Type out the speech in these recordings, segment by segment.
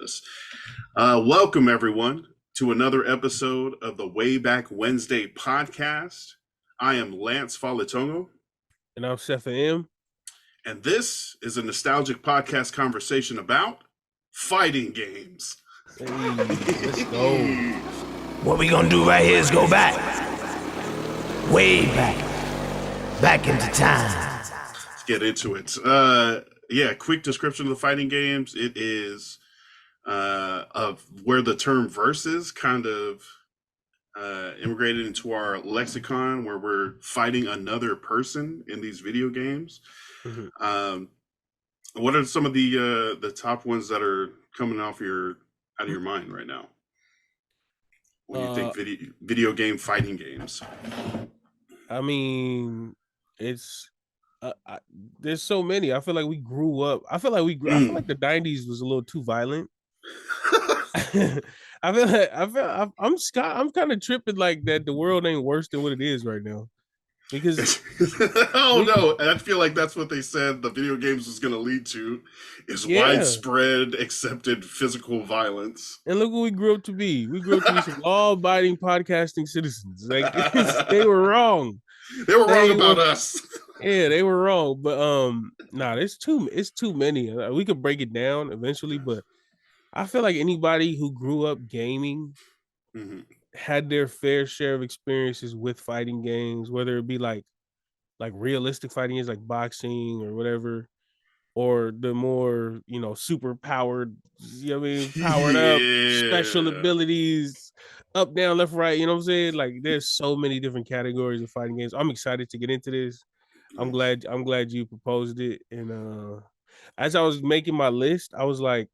this. Welcome, everyone, to another episode of the Way Back Wednesday podcast. I am Lance Falatongo. And I'm Stephen M. And this is a nostalgic podcast conversation about fighting games. Hey, let's go. What we gonna do right here is go back. Way back. Back into time. Let's get into it. Quick description of the fighting games. It is of where the term versus kind of immigrated into our lexicon, where we're fighting another person in these video games. Mm-hmm. What are some of the top ones that are coming out of your mind right now when you think video game fighting games? I mean, it's there's so many. I feel like we grew up. I feel like the 90s was a little too violent. I'm kind of tripping like that. The world ain't worse than what it is right now. Because no, I feel like that's what they said the video games was going to lead to is widespread accepted physical violence. And look what we grew up to be. We grew up to be some law-abiding podcasting citizens. Like they were wrong. They were wrong about us. Yeah, they were wrong. But it's too many. We could break it down eventually, but I feel like anybody who grew up gaming had their fair share of experiences with fighting games, whether it be like realistic fighting games like boxing or whatever, or the more, super powered, powered up special abilities, up, down, left, right, you know what I'm saying? Like there's so many different categories of fighting games. I'm excited to get into this. I'm glad you proposed it. And as I was making my list, I was like,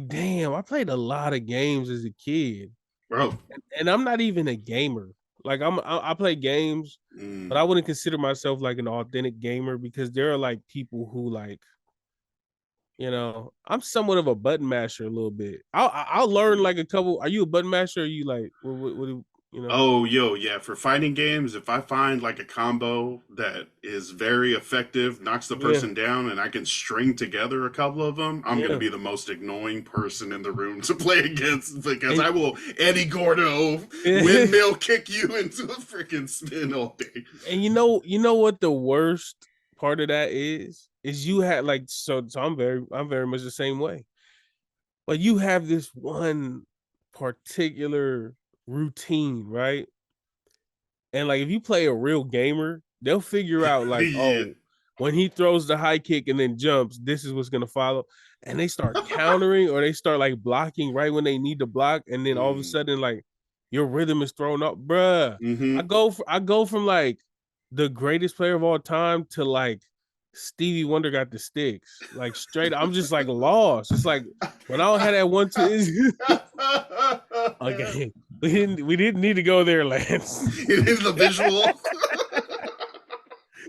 damn, I played a lot of games as a kid. Bro. And I'm not even a gamer. Like I play games, but I wouldn't consider myself like an authentic gamer because there are like people who like, I'm somewhat of a button masher a little bit. I'll learn like a couple. Are you a button masher? Or are you like what Oh, yeah. For fighting games, if I find like a combo that is very effective, knocks the person down, and I can string together a couple of them, I'm going to be the most annoying person in the room to play against because I will Eddy Gordo windmill kick you into a freaking spin all day. And you know what the worst part of that is you had like so I'm very much the same way. But you have this one particular routine, right? And like if you play a real gamer, they'll figure out like, oh, when he throws the high kick and then jumps, this is what's gonna follow. And they start countering or they start like blocking right when they need to block, and then all of a sudden like your rhythm is thrown up, bruh. I go from like the greatest player of all time to like Stevie Wonder got the sticks. Like straight, I'm just like lost. It's like when I don't have that 1-2. Okay, we didn't need to go there, Lance. It is the visual.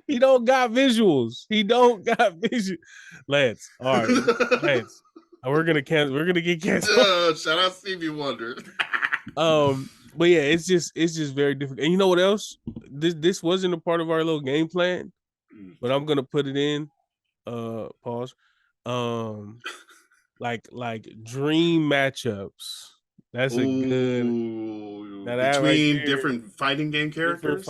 He don't got visuals. Lance. All right, Lance. We're gonna get canceled. Shout out Stevie Wonder. But yeah, it's just very difficult. And you know what else? This wasn't a part of our little game plan, but I'm gonna put it in. Pause. Like dream matchups. That's a good between different fighting game characters.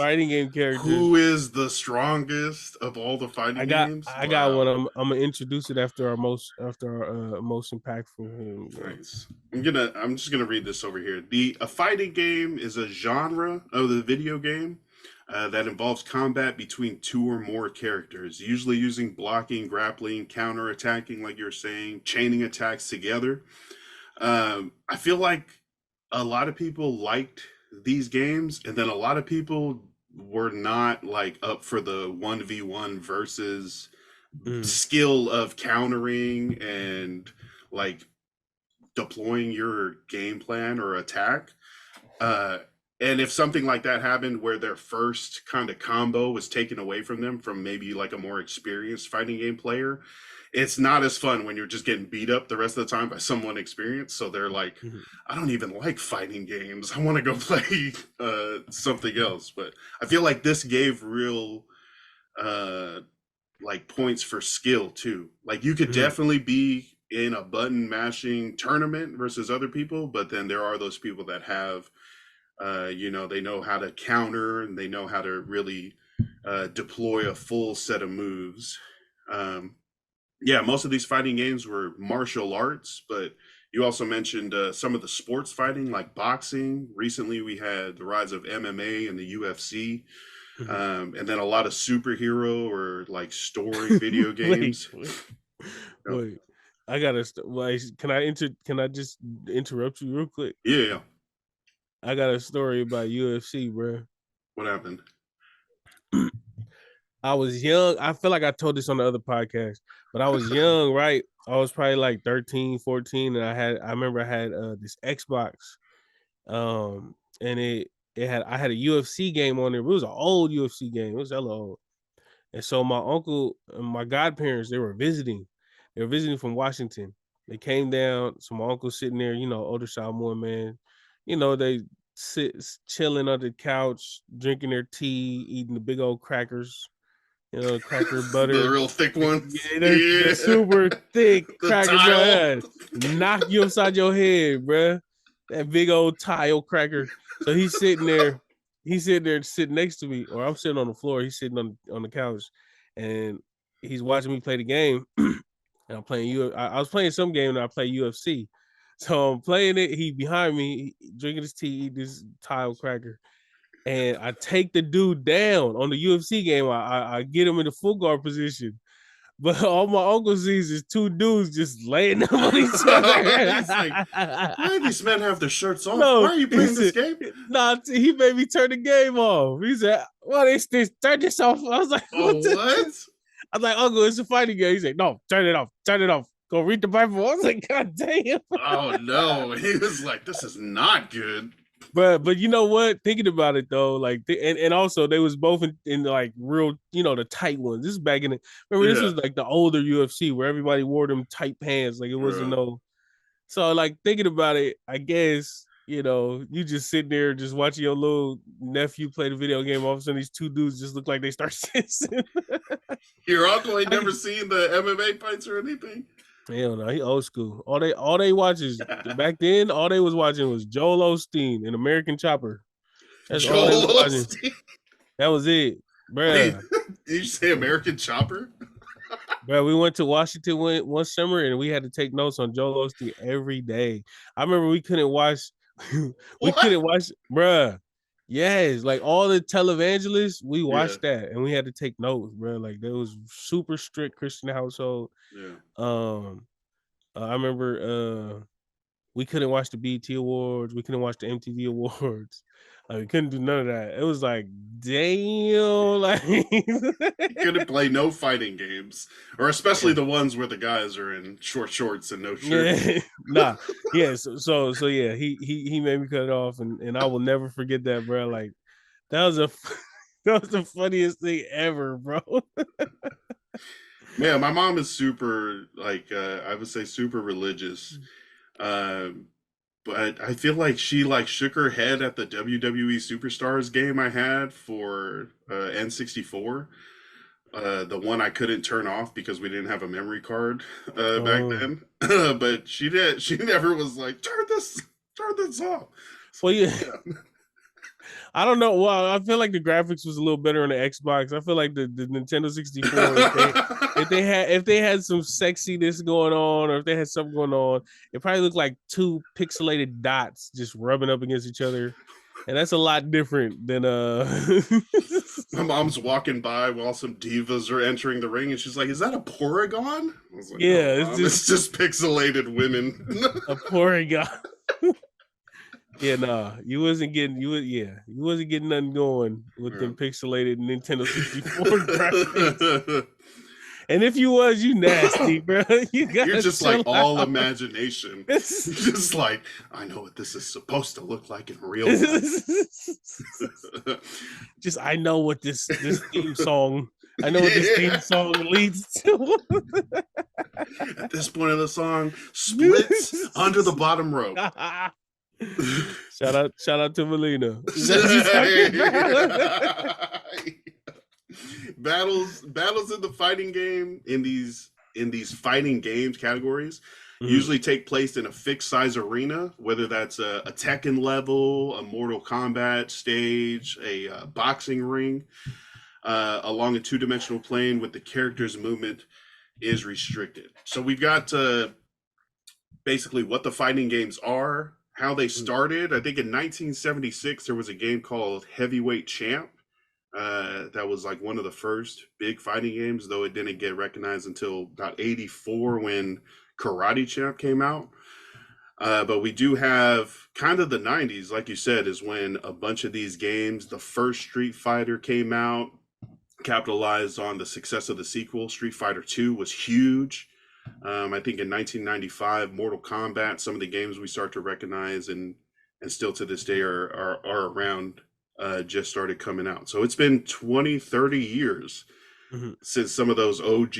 Who is the strongest of all the fighting games? I got one. I'm gonna introduce it after our most impactful. Nice. I'm just gonna read this over here. A fighting game is a genre of the video game that involves combat between two or more characters, usually using blocking, grappling, counter-attacking, like you're saying, chaining attacks together. I feel like a lot of people liked these games, and then a lot of people were not like up for the 1v1 versus skill of countering and like deploying your game plan or attack. And if something like that happened where their first kind of combo was taken away from them from maybe like a more experienced fighting game player, it's not as fun when you're just getting beat up the rest of the time by someone experienced. So they're like, I don't even like fighting games. I want to go play something else. But I feel like this gave real like points for skill too. Like you could definitely be in a button mashing tournament versus other people, but then there are those people that have, they know how to counter and they know how to really deploy a full set of moves. Yeah, most of these fighting games were martial arts, but you also mentioned some of the sports fighting, like boxing. Recently, we had the rise of MMA and the UFC, and then a lot of superhero or like story video games. Wait. I gotta. Can I just interrupt you real quick? Yeah. I got a story about UFC, bro. What happened? I was young. I feel like I told this on the other podcast, but I was young, right? I was probably like 13, 14, and I remember I had this Xbox. And I had a UFC game on there. It was an old UFC game. It was hella old. And so my uncle and my godparents, they were visiting. They were visiting from Washington. They came down. So my uncle's sitting there, older Samoan man. They chilling on the couch, drinking their tea, eating the big old crackers. Cracker butter. The real thick ones. Yeah, they're super thick crackers. Knock you upside your head, bruh. That big old tile cracker. So he's sitting there sitting next to me, or I'm sitting on the floor. He's sitting on the couch, and he's watching me play the game. And I'm playing I was playing some game, and I play UFC. So I'm playing it. He behind me, drinking his tea, eating this tile cracker. And I take the dude down on the UFC game. I get him in the full guard position. But all my uncle sees is two dudes just laying them on each other. He's like, why do these men have their shirts off? No, why are you playing this game? Nah, he made me turn the game off. He said, "What is this? Turn this off." I was like, what? I was like, "Uncle, it's a fighting game." He said, "No, turn it off. Turn it off. Go read the Bible." I was like, "God damn." Oh no. He was like, this is not good. But you know what? Thinking about it though, like and also they was both in like real, the tight ones. This is back in this was like the older UFC where everybody wore them tight pants. Like it wasn't no. So like thinking about it, I guess you just sitting there just watching your little nephew play the video game. All of a sudden, these two dudes just look like they start sensing. Your uncle ain't never seen the MMA fights or anything. Hell no, he old school. All they watch is back then. All they was watching was Joel Osteen and American Chopper. That's all they was watching. That was it, bro. Did you say American Chopper? Bro, we went to Washington one summer and we had to take notes on Joel Osteen every day. I remember we couldn't watch. Couldn't watch, bruh. Yes, like all the televangelists, we watched that and we had to take notes, bro. Like there was super strict Christian household. Yeah. I remember we couldn't watch the BET Awards, we couldn't watch the MTV Awards. Like we couldn't do none of that. It was like, damn, like you couldn't play no fighting games, or especially the ones where the guys are in short shorts and no shirts. Yeah. Nah, yeah. So yeah, he made me cut it off, and I will never forget that, bro. Like that was the funniest thing ever, bro. Yeah, my mom is super I would say super religious. But I feel like she shook her head at the WWE Superstars game I had for N64. The one I couldn't turn off because we didn't have a memory card back then. But she never was like, turn this off. So, well, yeah. I don't know. Well, I feel like the graphics was a little better on the Xbox. I feel like the Nintendo 64, if they had some sexiness going on, or if they had something going on, it probably looked like two pixelated dots just rubbing up against each other. And that's a lot different than My mom's walking by while some divas are entering the ring, and she's like, "Is that a Porygon?" I was like, yeah, no, it's just pixelated women. A Porygon. Yeah, nah, you wasn't getting nothing going with them pixelated Nintendo 64 graphics. And if you was, you nasty, bro. You're just like all imagination. You're just like, I know what this is supposed to look like in real life. Just I know what this theme song. I know what this theme song leads to. At this point of the song, splits under the bottom rope. Shout out to Melina. Battles in the fighting game in these fighting games categories. usually take place in a fixed size arena, whether that's a Tekken level, a Mortal Kombat stage, a boxing ring, along a two-dimensional plane with the character's movement is restricted. So we've got basically what the fighting games are, how they started. I think in 1976 there was a game called Heavyweight Champ. That was like one of the first big fighting games, though it didn't get recognized until about 84 when Karate Champ came out. But we do have kind of the 90s, like you said, is when a bunch of these games, the first Street Fighter came out, capitalized on the success of the sequel. Street Fighter 2 was huge. I think in 1995, Mortal Kombat, some of the games we start to recognize and still to this day are around, just started coming out. So it's been 20, 30 years since some of those OG,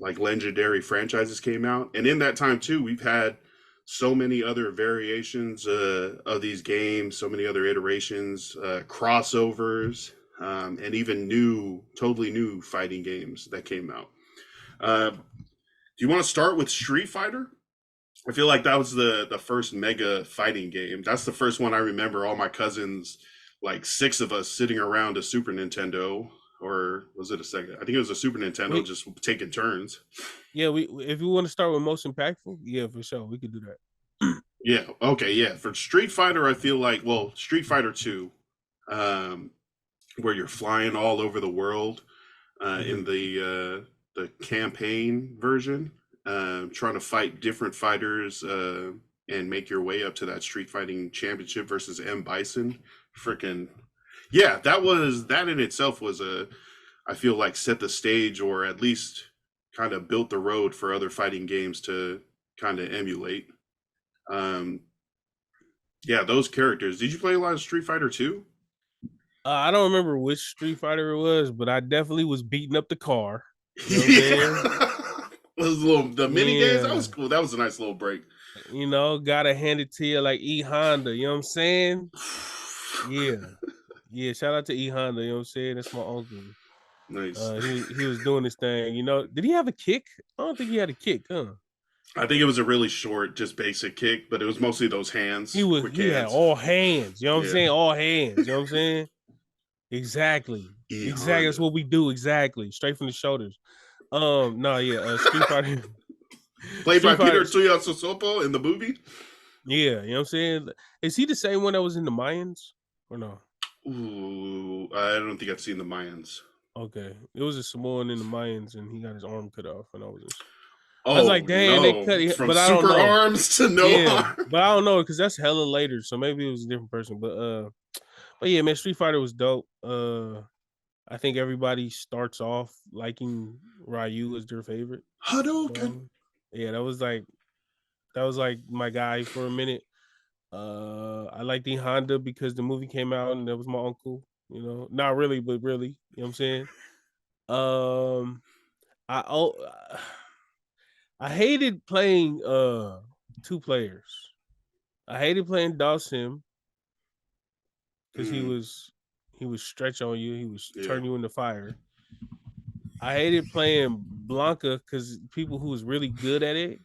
like legendary franchises came out. And in that time too, we've had so many other variations of these games, so many other iterations, crossovers, and even totally new fighting games that came out. Do you want to start with Street Fighter? I feel like that was the first mega fighting game. That's the first one I remember all my cousins, like 6 of us, sitting around a Super Nintendo, or was it a Sega? I think it was a Super Nintendo, just taking turns. Yeah, if we want to start with most impactful, yeah, for sure, we could do that. Yeah, okay, yeah. For Street Fighter, I feel like, well, Street Fighter 2, where you're flying all over the world in the campaign version, trying to fight different fighters and make your way up to that Street Fighting Championship versus M. Bison. Freaking, yeah, that in itself was I feel like set the stage, or at least kind of built the road for other fighting games to kind of emulate. Yeah, those characters. Did you play a lot of Street Fighter 2? I don't remember which Street Fighter it was, but I definitely was beating up the car. You know the mini games, that was cool. That was a nice little break. You know, gotta hand it to you like E Honda. You know what I'm saying? Yeah. Shout out to E Honda. You know what I'm saying? That's my uncle. Nice. He was doing this thing. You know, did he have a kick? I don't think he had a kick, huh? I think it was a really short, just basic kick, but it was mostly those hands. He had all hands. You know what I'm saying? All hands. You know what I'm saying? Exactly. Exactly. That's what we do. Exactly. Straight from the shoulders. Street Fighter. Played by Peter Tuyasosopo in the movie? Yeah, you know what I'm saying? Is he the same one that was in the Mayans or no? Ooh, I don't think I've seen the Mayans. Okay. It was a Samoan in the Mayans and he got his arm cut off, and I was like, damn, they cut it. From but super arms to no arm. But I don't know, because that's hella later, so maybe it was a different person. But yeah, man, Street Fighter was dope. I think everybody starts off liking Ryu as their favorite. Hadouken. Yeah, that was like my guy for a minute. I liked the Honda because the movie came out and that was my uncle. You know, not really, but really. You know what I'm saying? I hated playing 2 players. I hated playing Dawson because he was stretch on you. He was turn you into fire. I hated playing Blanca because people who was really good at it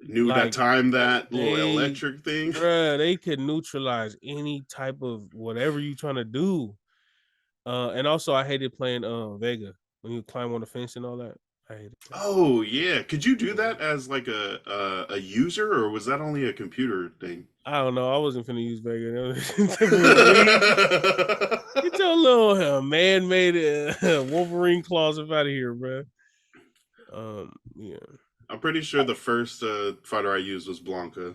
knew that time that little electric thing. Bruh, they could neutralize any type of whatever you trying to do. And also I hated playing Vega when you climb on the fence and all that. I hated that. Oh yeah, could you do that as like a user, or was that only a computer thing? I don't know. I wasn't finna use Vega. Get your little man-made Wolverine claws up out of here, bro. Yeah. I'm pretty sure the first fighter I used was Blanca.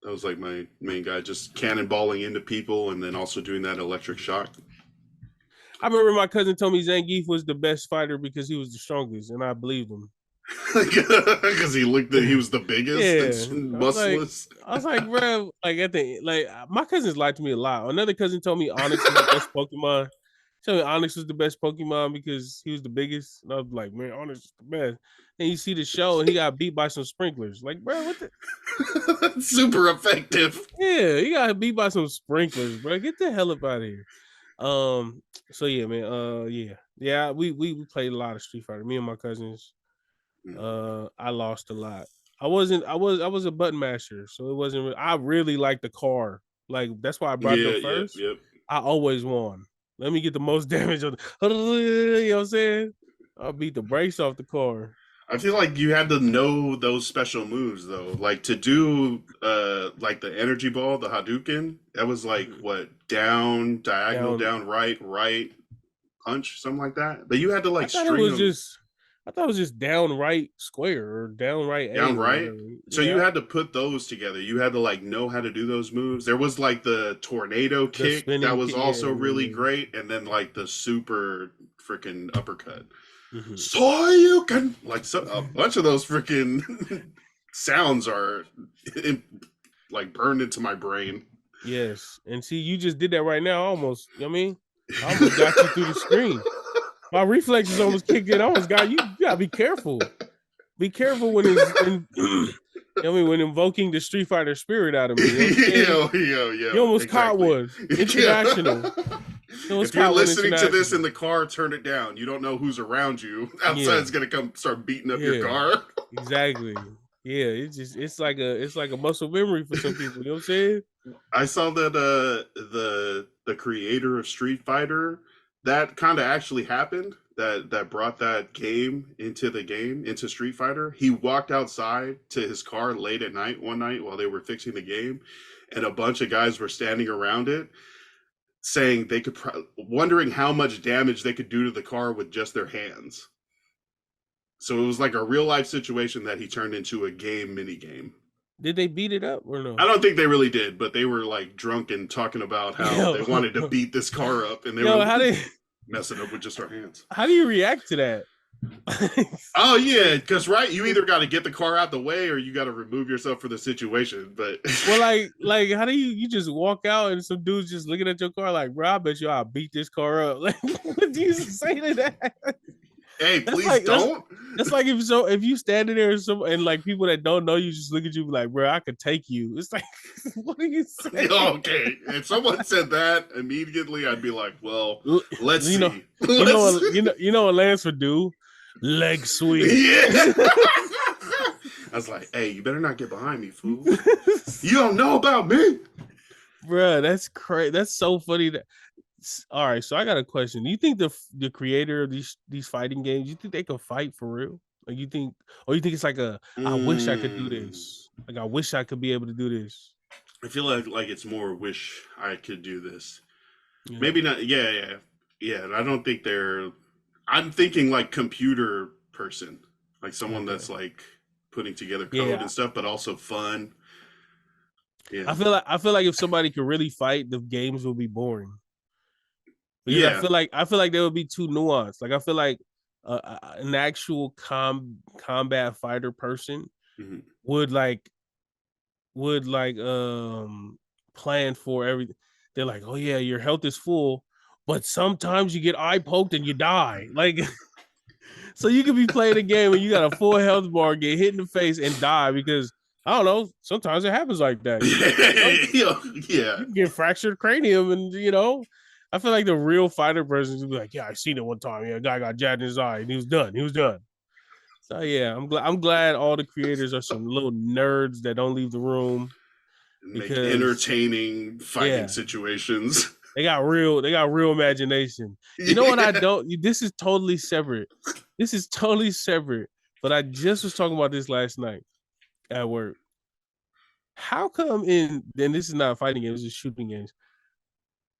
That was like my main guy, just cannonballing into people and then also doing that electric shock. I remember my cousin told me Zangief was the best fighter because he was the strongest, and I believed him. Because he was the biggest and muscleless. I was like, bro, my cousins lied to me a lot. Another cousin told me Onyx was the best Pokemon. Told me Onyx was the best Pokemon because he was the biggest. And I was like, man, Onyx is the best. And you see the show and he got beat by some sprinklers. Like, bro, what the super effective. Yeah, he got beat by some sprinklers, bro. Get the hell up out of here. So yeah, man. Yeah, we played a lot of Street Fighter. Me and my cousins. I lost a lot. I was a button masher, so it wasn't. I really liked the car. Like that's why I brought it up first. Yep. I always won. Let me get the most damage on the, you know what I'm saying? I'll beat the brakes off the car. I feel like you had to know those special moves though. Like to do like the energy ball, the Hadouken, that was like what, down, diagonal, down, right, punch, something like that. But you had to like string them. I thought it was just downright square or downright down right. So you had to put those together. You had to like know how to do those moves. There was like the tornado kick that was also really great, and then like the super freaking uppercut. Mm-hmm. So you can like a bunch of those freaking sounds are like burned into my brain. Yes, and see, you just did that right now. Almost, you know what I mean, I almost got you through the screen. My reflexes almost kicked in. I almost got you. You gotta be careful. Be careful when when invoking the Street Fighter spirit out of me. You know you almost caught one. International. If you're listening to this in the car, turn it down. You don't know who's around you. Outside's gonna come start beating up your car. Exactly. Yeah, it's like a muscle memory for some people. You know what I'm saying? I saw that the creator of Street Fighter, that kind of actually happened. That brought that game into Street Fighter. He walked outside to his car late at night one night while they were fixing the game, and a bunch of guys were standing around it, saying they could, wondering how much damage they could do to the car with just their hands. So it was like a real life situation that he turned into a mini game. Did they beat it up or no? I don't think they really did, but they were like drunk and talking about how they wanted to beat this car up, and they were messing up with just our hands. How do you react to that? Oh yeah, because you either got to get the car out the way or you got to remove yourself from the situation. But well, like how do you just walk out and some dude's just looking at your car like, bro, I bet you I'll beat this car up. Like, what do you say to that? Hey, please don't. That's like if you standing there and like people that don't know you just look at you like, bro, I could take you. It's like, what are you saying? Okay, if someone said that immediately, I'd be like, well, let's see. You know what Lance would do? Leg sweep. Yeah. I was like, hey, you better not get behind me, fool. You don't know about me, bro. That's crazy. That's so funny. All right, so I got a question. Do you think the creator of these fighting games, you think they can fight for real? Like you think it's like I wish I could do this. Like I wish I could be able to do this. I feel like it's more wish I could do this. Yeah. Maybe not. Yeah. I don't think they're. I'm thinking like computer person, like someone that's like putting together code and stuff, but also fun. Yeah. I feel like if somebody could really fight, the games will be boring. Because I feel like they would be too nuanced. Like I feel like an actual combat fighter person would plan for everything. They're like, oh yeah, your health is full, but sometimes you get eye poked and you die. Like, so you could be playing a game and you got a full health bar, get hit in the face and die because I don't know. Sometimes it happens like that. You get fractured cranium, and I feel like the real fighter person would be like, yeah, I seen it one time. Yeah, a guy got jabbed in his eye and he was done. So yeah, I'm glad all the creators are some little nerds that don't leave the room. Make entertaining fighting situations. They got real imagination. You know what I don't? This is totally separate. But I just was talking about this last night at work. How come and this is not a fighting game, this is shooting games.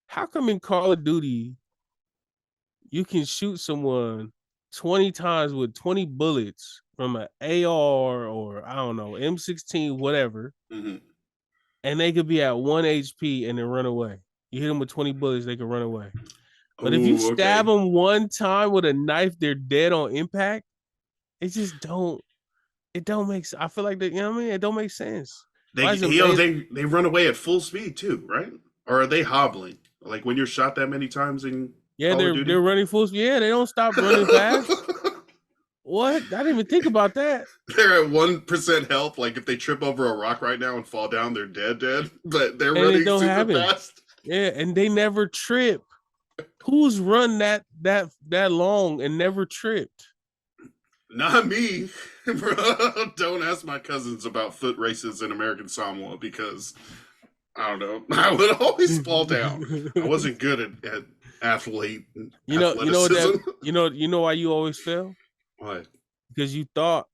How come in Call of Duty you can shoot someone 20 times with 20 bullets from an AR or I don't know, M16, whatever, and they could be at 1 HP and then run away? You hit them with 20 bullets, they can run away. But if you stab them one time with a knife, they're dead on impact. It just don't make sense. I feel like it don't make sense. They run away at full speed too, right? Or are they hobbling? Like when you're shot that many times in Call of Duty? They're running full speed. Yeah, they don't stop running fast. What? I didn't even think about that. They're at 1% health. Like if they trip over a rock right now and fall down, they're dead. But they're running super fast. Yeah, and they never trip. Who's run that long and never tripped? Not me. Bro, don't ask my cousins about foot races in American Samoa because I don't know. I would always fall down. I wasn't good at athleticism. You know why you always fail? What? Because you thought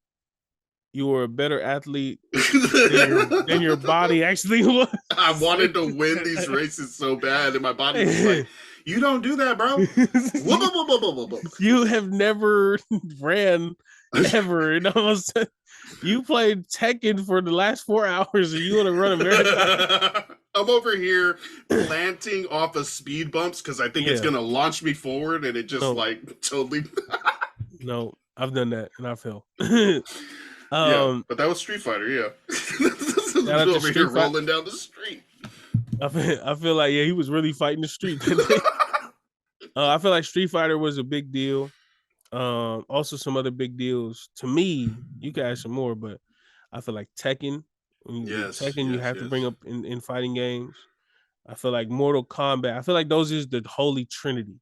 you were a better athlete than your body actually was. I wanted to win these races so bad, and my body was like, "You don't do that, bro." You have never ran ever, and almost you played Tekken for the last 4 hours, and you want to run a marathon. I'm over here planting off of speed bumps because I think it's gonna launch me forward, and it just totally. No, I've done that, and I fell. Yeah, but that was Street Fighter. Yeah, over here rolling down the street. I feel like he was really fighting the street. I feel like Street Fighter was a big deal. Also some other big deals to me. You can add some more, but I feel like Tekken. You have to bring up in fighting games. I feel like Mortal Kombat. I feel like those is the holy trinity.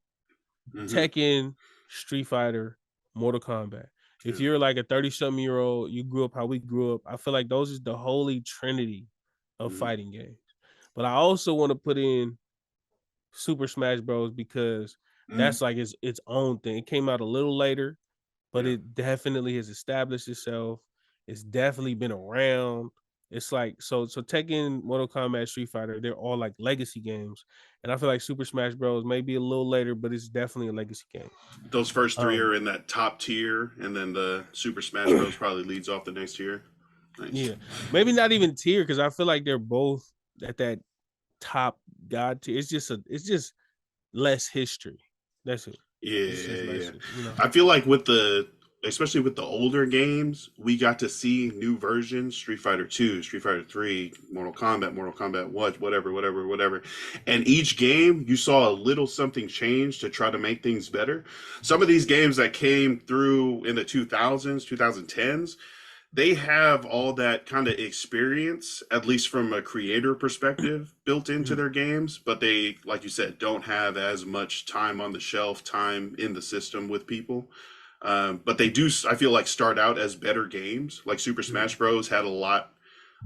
Tekken, Street Fighter, Mortal Kombat. If you're like a 30-something-year-old, you grew up how we grew up, I feel like those is the holy trinity of fighting games. But I also want to put in Super Smash Bros. Because that's like its own thing. It came out a little later, but it definitely has established itself. It's definitely been around. It's like so Tekken, Mortal Kombat, Street Fighter, they're all like legacy games. And I feel like Super Smash Bros. May be a little later, but it's definitely a legacy game. Those first three are in that top tier, and then the Super Smash Bros. Probably leads off the next tier. Nice. Yeah, maybe not even tier because I feel like they're both at that top god tier. It's just less history. That's it. Yeah. I feel like especially with the older games, we got to see new versions, Street Fighter 2, Street Fighter 3, Mortal Kombat 1, whatever. And each game, you saw a little something change to try to make things better. Some of these games that came through in the 2000s, 2010s, they have all that kind of experience, at least from a creator perspective, built into their games. But they, like you said, don't have as much time on the shelf, time in the system with people. But they do, I feel like, start out as better games. Like Super Smash Bros. Had a lot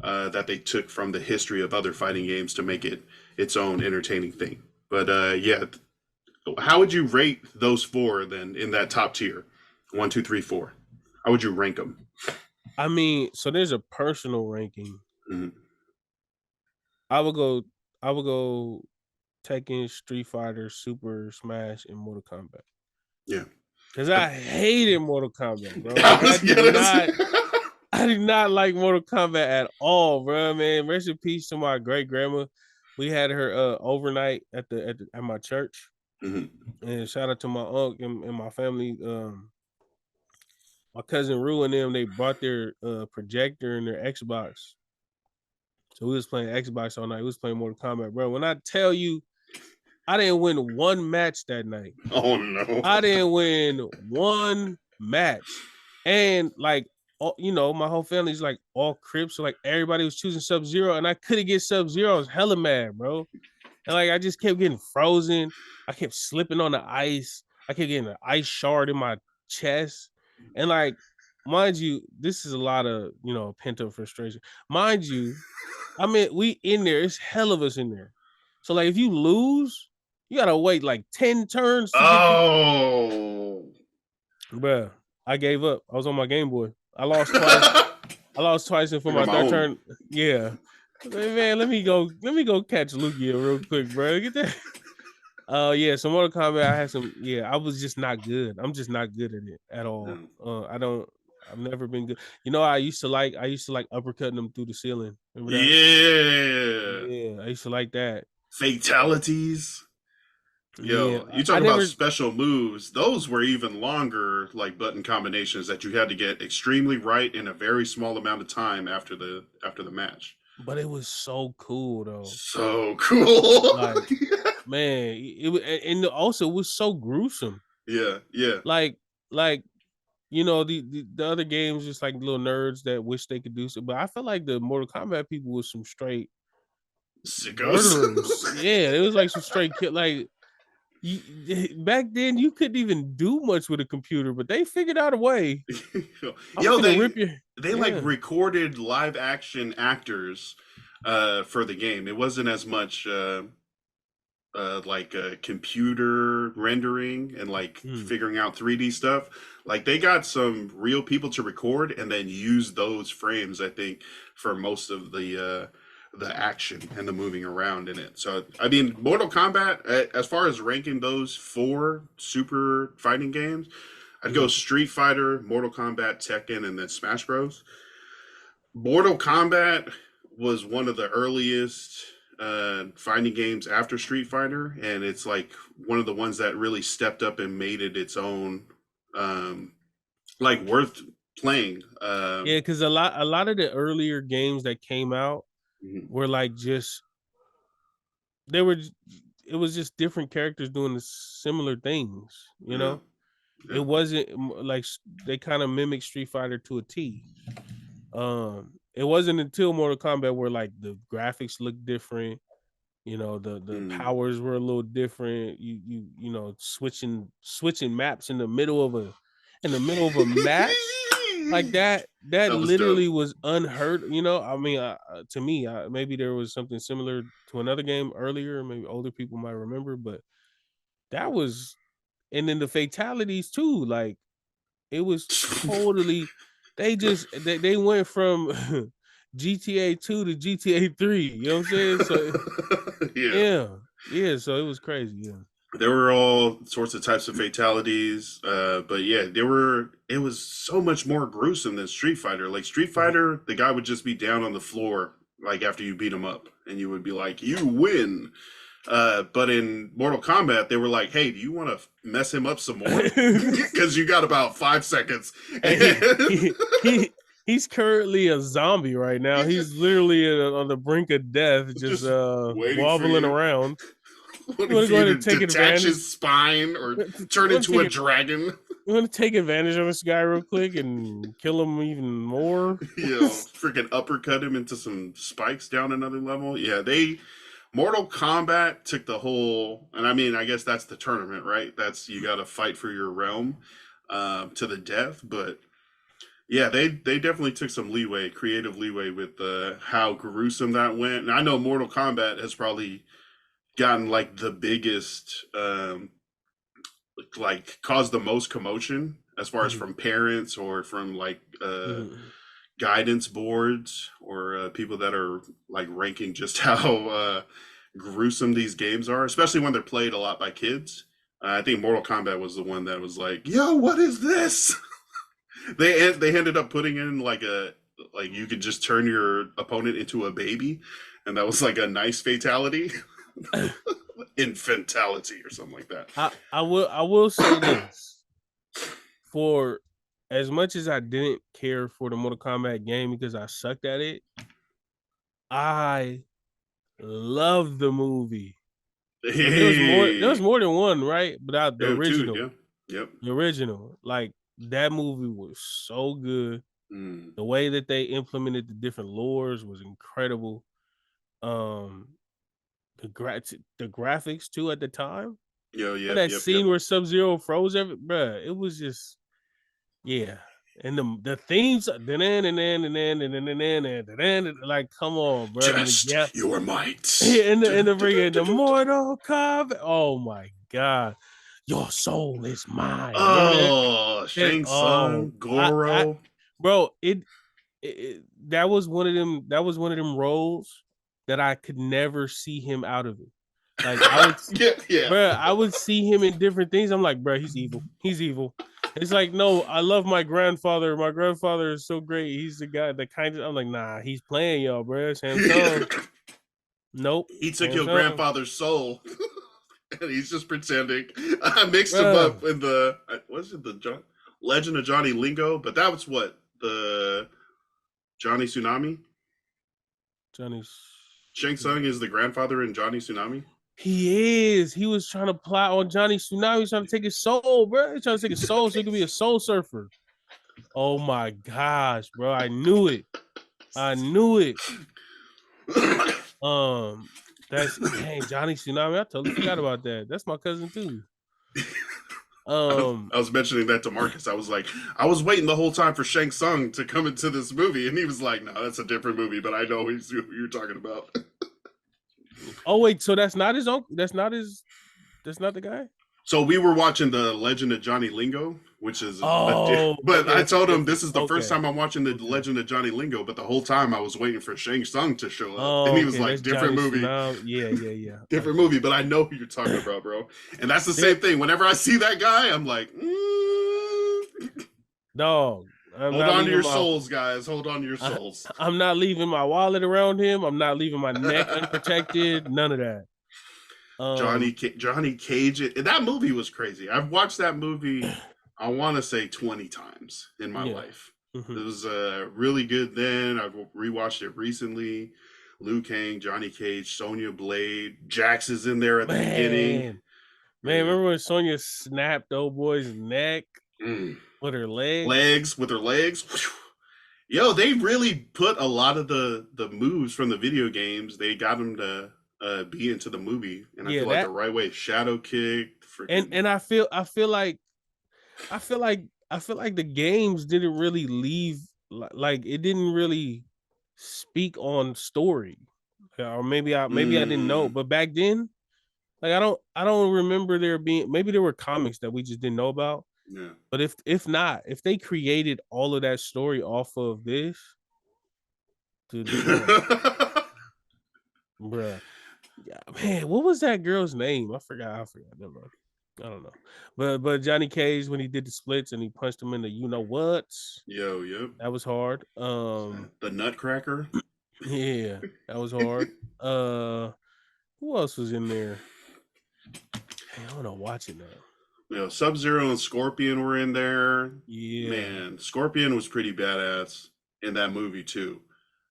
that they took from the history of other fighting games to make it its own entertaining thing. But how would you rate those four then in that top tier? 1, 2, 3, 4. How would you rank them? I mean, so there's a personal ranking. I would go Tekken, Street Fighter, Super Smash, and Mortal Kombat. Yeah. Because I hated Mortal Kombat, bro. I did not like Mortal Kombat at all, bro. Man, rest in peace to my great grandma. We had her overnight at my church, and shout out to my uncle and my family. My cousin Rue and them, they brought their projector and their Xbox. So we was playing Xbox all night. We was playing Mortal Kombat, bro. When I tell you, I didn't win one match that night. Oh no! I didn't win one match, and like, my whole family's like all Crips. So like everybody was choosing Sub-Zero, and I couldn't get Sub-Zero. I was hella mad, bro. And like I just kept getting frozen. I kept slipping on the ice. I kept getting an ice shard in my chest, and like, mind you, this is a lot of pent up frustration. Mind you, I mean, we in there. It's hell of us in there. So like, if you lose, you gotta wait like 10 turns. Bruh, I gave up. I was on my Game Boy. I lost twice. And for my third turn, yeah. Man, let me go catch Lugia real quick, bro. Get that. So Mortal Kombat, I had some. Yeah, I was just not good. I'm just not good at it at all. I've never been good. I used to like uppercutting them through the ceiling. Remember that? Yeah, I used to like that. Fatalities. Yo, you talk about special moves. Those were even longer, like button combinations that you had to get extremely right in a very small amount of time after the match. But it was so cool, though. So cool. Like, man, and also it was so gruesome. Yeah. Like the other games just like little nerds that wish they could do so, but I felt like the Mortal Kombat people was some straight sickos. Yeah, it was like some straight kid. Like back then you couldn't even do much with a computer, but they figured out a way. They like recorded live action actors for the game. It wasn't as much like computer rendering and like figuring out 3D stuff. Like they got some real people to record and then use those frames, I think, for most of the action and the moving around in it. So I mean, Mortal Kombat, as far as ranking those 4 super fighting games, I'd go Street Fighter, Mortal Kombat, Tekken, and then Smash Bros. Mortal Kombat was one of the earliest fighting games after Street Fighter, and it's like one of the ones that really stepped up and made it its own, like worth playing. Yeah, because a lot of the earlier games that came out were like it was just different characters doing the similar things, you know. Yeah. It wasn't like they kind of mimicked Street Fighter to a T. It wasn't until Mortal Kombat where like the graphics looked different, you know, the powers were a little different. You know, switching maps in the middle of a match like that literally was unheard. You know, I mean, to me, maybe there was something similar to another game earlier. Maybe older people might remember, but that was, and then the fatalities too. Like it was totally. They went from GTA 2 to GTA 3. You know what I'm saying? So yeah. So it was crazy. Yeah. There were all sorts of types of fatalities, but yeah, it was so much more gruesome than Street Fighter. Like Street Fighter, the guy would just be down on the floor, like after you beat him up, and you would be like, "You win." But in Mortal Kombat, they were like, "Hey, do you want to mess him up some more? Because you got about 5 seconds." He's currently a zombie right now. He's literally on the brink of death, just wobbling around. You want to go ahead and take advantage, his spine or turn into a dragon. You want to take advantage of this guy real quick and kill him even more? Yeah, freaking uppercut him into some spikes down another level. Yeah, Mortal Kombat took the whole, and I mean, I guess that's the tournament, right? That's, you got to fight for your realm to the death. But yeah, they definitely took some creative leeway with how gruesome that went. And I know Mortal Kombat has probably gotten like the biggest, like caused the most commotion as far as from parents or from like guidance boards or people that are like ranking just how gruesome these games are, especially when they're played a lot by kids. I think Mortal Kombat was the one that was like, "Yo, what is this?" They ended up putting in like you could just turn your opponent into a baby, and that was like a nice fatality. Infantality or something like that. I will say this. For as much as I didn't care for the Mortal Kombat game because I sucked at it, I loved the movie. Hey. There was more than one, right? But the original. Two, yeah. Yep. The original. Like that movie was so good. The way that they implemented the different lores was incredible. The graphics too at the time. Yeah. That scene where Sub-Zero froze bruh, it was just, yeah. And the themes, like, come on, bro. Just your might. And the freaking the Mortal Kombat. Oh my god, your soul is mine. Oh, Shang Tsung, Goro, bro. That was one of them. That was one of them roles that I could never see him out of it. Like I would, bro, I would see him in different things. I'm like, bro, he's evil. He's evil. It's like, no, I love my grandfather. My grandfather is so great. He's the guy that kind of. I'm like, nah, he's playing y'all, bro. Samsung. Nope. He took your grandfather's soul, and he's just pretending. I mixed him up in the Legend of Johnny Lingo, but that was what the Johnny Tsunami. Shang Tsung is the grandfather in Johnny Tsunami. He is. He was trying to plot on Johnny Tsunami. He's trying to take his soul, bro. He's trying to take his soul so he could be a soul surfer. Oh my gosh, bro. I knew it. That's dang Johnny Tsunami. I totally forgot about that. That's my cousin too. I was mentioning that to Marcus. I was like, I was waiting the whole time for Shang Tsung to come into this movie, and he was like, "No, that's a different movie." But I know who you're talking about. Oh wait, so that's not his uncle. That's not the guy. So we were watching the Legend of Johnny Lingo, which is, Oh, but okay, I told him okay, this is the first okay. time I'm watching the Legend of Johnny Lingo. But the whole time I was waiting for Shang Tsung to show up, and Oh, he was okay, like, that's "Different Johnny movie." Tsunami. Yeah. Different movie, but I know who you're talking about, bro. And that's the same thing. Whenever I see that guy, I'm like, dog. I'm hold not on to leaving your my. souls, guys. Hold on to your souls. I'm not leaving my wallet around him. I'm not leaving my neck unprotected. None of that. Johnny Cage. That movie was crazy. I've watched that movie, I want to say 20 times in my life. Mm-hmm. It was really good then. I rewatched it recently. Liu Kang, Johnny Cage, Sonya Blade, Jax is in there at the beginning. Man, remember when Sonya snapped old boy's neck with her legs? With her legs. Yo, they really put a lot of the moves from the video games. They got them to be into the movie, and I feel like the right way. Shadow kick, and I feel like the games didn't really leave, like it didn't really speak on story, or maybe I didn't know, but back then, like I don't remember there being, maybe there were comics that we just didn't know about. Yeah. But if they created all of that story off of this, dude, bruh. Yeah, man, what was that girl's name? I forgot. Never mind. I don't know. But Johnny Cage, when he did the splits and he punched him in the you know what's. Yep. That was hard. The Nutcracker. Yeah, that was hard. Who else was in there? Man, I don't know, watching that. Sub-Zero and Scorpion were in there. Yeah. Man, Scorpion was pretty badass in that movie too.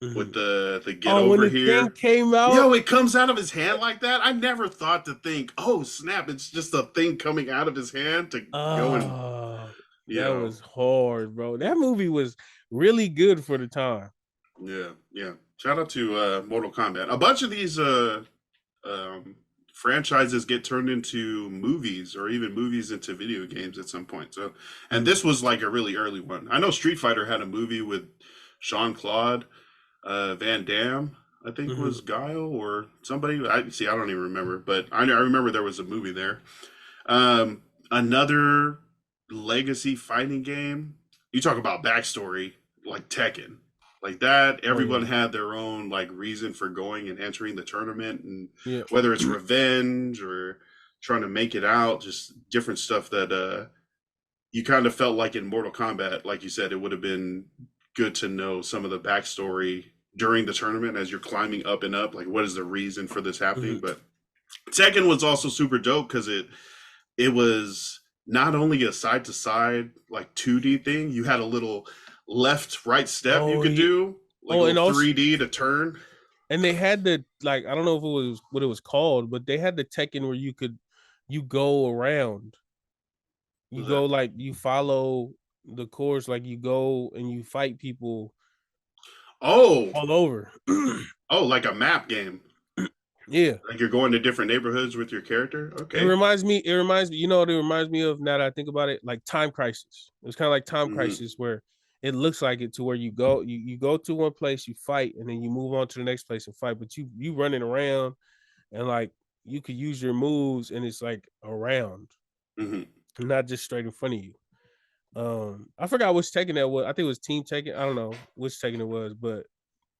Mm-hmm. With the get over when the here. Thing came out. Yo, it comes out of his hand like that. I never thought to think, oh snap, it's just a thing coming out of his hand to go and. That was hard, bro. That movie was really good for the time. Yeah. Shout out to Mortal Kombat. A bunch of these franchises get turned into movies, or even movies into video games at some point. So, and this was like a really early one. I know Street Fighter had a movie with Jean-Claude Van Damme, I think was Guile or somebody. I don't even remember, but I remember there was a movie there. Another legacy fighting game. You talk about backstory, like Tekken. Like that, everyone had their own like reason for going and entering the tournament, and whether it's revenge or trying to make it out, just different stuff that you kind of felt like in Mortal Kombat, like you said, it would have been good to know some of the backstory during the tournament as you're climbing up and up. Like, what is the reason for this happening? But Tekken was also super dope because it was not only a side to side like 2D thing. You had a little left right step you could do, like and 3D to turn. And they had the, like, I don't know if it was what it was called, but they had the Tekken where you go around. You go like you follow the course, like you go and you fight people. All over. Like a map game. Yeah. Like you're going to different neighborhoods with your character. Okay. It reminds me, you know what it reminds me of now that I think about it? Like Time Crisis. It was kind of like Time Crisis where it looks like it, to where you go to one place, you fight, and then you move on to the next place and fight. But you running around, and like you could use your moves, and it's like around, not just straight in front of you. I forgot which Tekken that was. I think it was Team Tekken. I don't know which Tekken it was, but